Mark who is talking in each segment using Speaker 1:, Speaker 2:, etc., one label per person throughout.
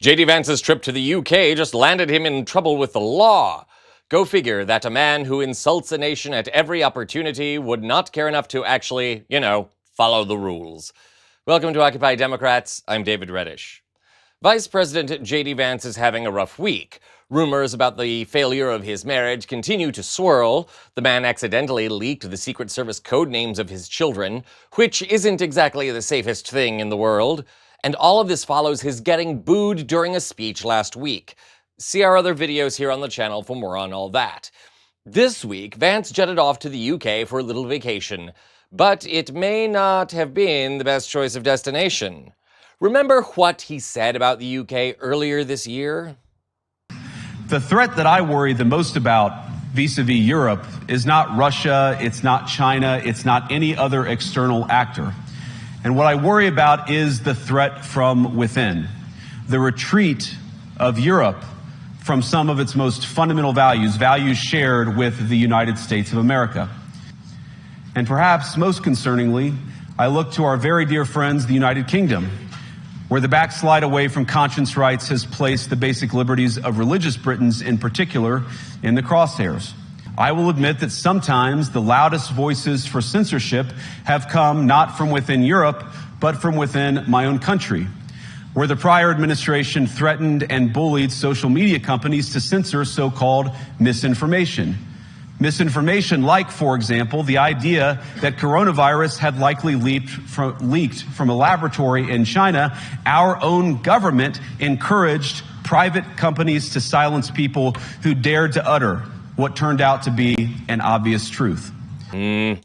Speaker 1: JD Vance's trip to the UK just landed him in trouble with the law. Go figure that a man who insults a nation at every opportunity would not care enough to actually, follow the rules. Welcome to Occupy Democrats. I'm David Reddish. Vice President JD Vance is having a rough week. Rumors about the failure of his marriage continue to swirl. The man accidentally leaked the Secret Service code names of his children, which isn't exactly the safest thing in the world. And all of this follows his getting booed during a speech last week. See our other videos here on the channel for more on all that. This week, Vance jetted off to the UK for a little vacation, but it may not have been the best choice of destination. Remember what he said about the UK earlier this year?
Speaker 2: The threat that I worry the most about vis-a-vis Europe is not Russia, it's not China, it's not any other external actor. And what I worry about is the threat from within, the retreat of Europe from some of its most fundamental values, values shared with the United States of America. And perhaps most concerningly, I look to our very dear friends, the United Kingdom, where the backslide away from conscience rights has placed the basic liberties of religious Britons in particular in the crosshairs. I will admit that sometimes the loudest voices for censorship have come not from within Europe, but from within my own country, where the prior administration threatened and bullied social media companies to censor so-called misinformation. Misinformation like, for example, the idea that coronavirus had likely leaked from a laboratory in China. Our own government encouraged private companies to silence people who dared to utter what turned out to be an obvious truth.
Speaker 1: Man,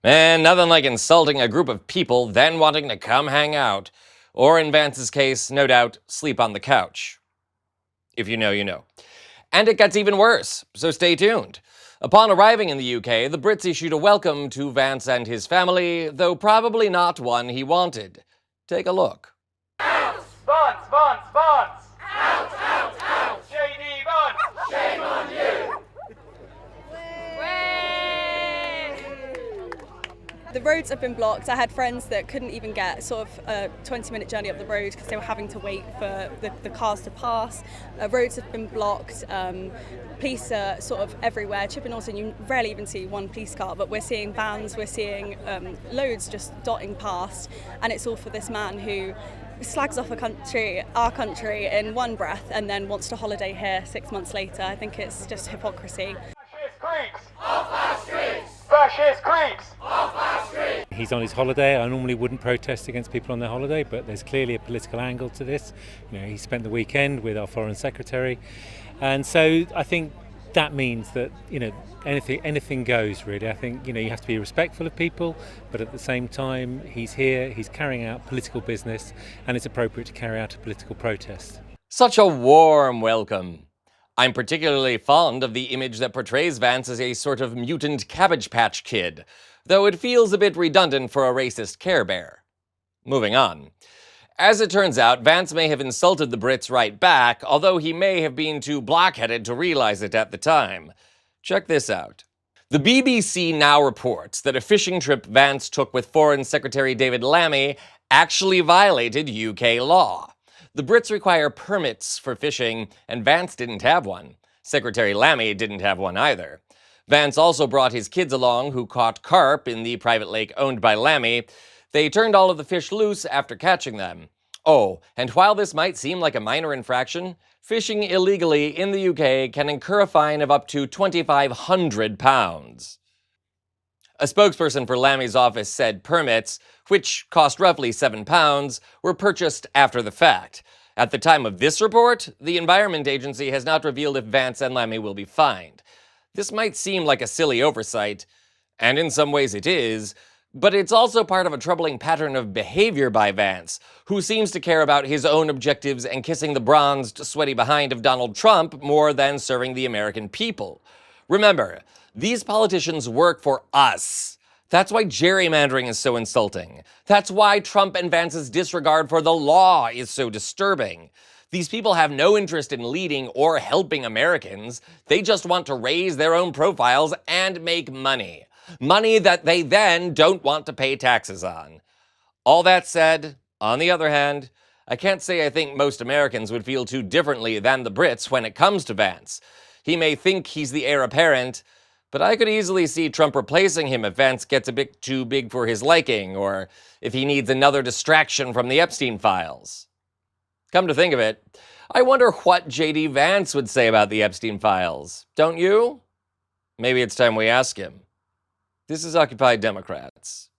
Speaker 1: nothing like insulting a group of people, then wanting to come hang out. Or in Vance's case, no doubt, sleep on the couch. If you know, you know. And it gets even worse, so stay tuned. Upon arriving in the UK, the Brits issued a welcome to Vance and his family, though probably not one he wanted. Take a look.
Speaker 3: Out! Vance! Vance! Vance! Out! Out! Out! JD Vance! Shame on you!
Speaker 4: The roads have been blocked. I had friends that couldn't even get sort of a 20-minute journey up the road because they were having to wait for the cars to pass. Roads have been blocked. Police are sort of everywhere. Chipping Norton, you rarely even see one police car, but we're seeing vans, we're seeing loads just dotting past, and it's all for this man who slags off our country in one breath and then wants to holiday here 6 months later. I think it's just hypocrisy.
Speaker 3: Fascist creeps! Off our streets! Fascist creeps! Off our streets!
Speaker 5: He's on his holiday. I normally wouldn't protest against people on their holiday, but there's clearly a political angle to this. He spent the weekend with our Foreign Secretary. And so I think that means that, anything goes, really. I think, you have to be respectful of people, but at the same time, he's here, he's carrying out political business, and it's appropriate to carry out a political protest.
Speaker 1: Such a warm welcome. I'm particularly fond of the image that portrays Vance as a sort of mutant Cabbage Patch Kid, though it feels a bit redundant for a racist Care Bear. Moving on. As it turns out, Vance may have insulted the Brits right back, although he may have been too blockheaded to realize it at the time. Check this out. The BBC now reports that a fishing trip Vance took with Foreign Secretary David Lammy actually violated UK law. The Brits require permits for fishing, and Vance didn't have one. Secretary Lammy didn't have one either. Vance also brought his kids along, who caught carp in the private lake owned by Lammy. They turned all of the fish loose after catching them. Oh, and while this might seem like a minor infraction, fishing illegally in the UK can incur a fine of up to £2,500. A spokesperson for Lammy's office said permits, which cost roughly £7, were purchased after the fact. At the time of this report, the Environment Agency has not revealed if Vance and Lammy will be fined. This might seem like a silly oversight, and in some ways it is, but it's also part of a troubling pattern of behavior by Vance, who seems to care about his own objectives and kissing the bronzed, sweaty behind of Donald Trump more than serving the American people. Remember, these politicians work for us. That's why gerrymandering is so insulting. That's why Trump and Vance's disregard for the law is so disturbing. These people have no interest in leading or helping Americans. They just want to raise their own profiles and make money. Money that they then don't want to pay taxes on. All that said, on the other hand, I can't say I think most Americans would feel too differently than the Brits when it comes to Vance. He may think he's the heir apparent, but I could easily see Trump replacing him if Vance gets a bit too big for his liking, or if he needs another distraction from the Epstein files. Come to think of it, I wonder what J.D. Vance would say about the Epstein files. Don't you? Maybe it's time we ask him. This is Occupy Democrats.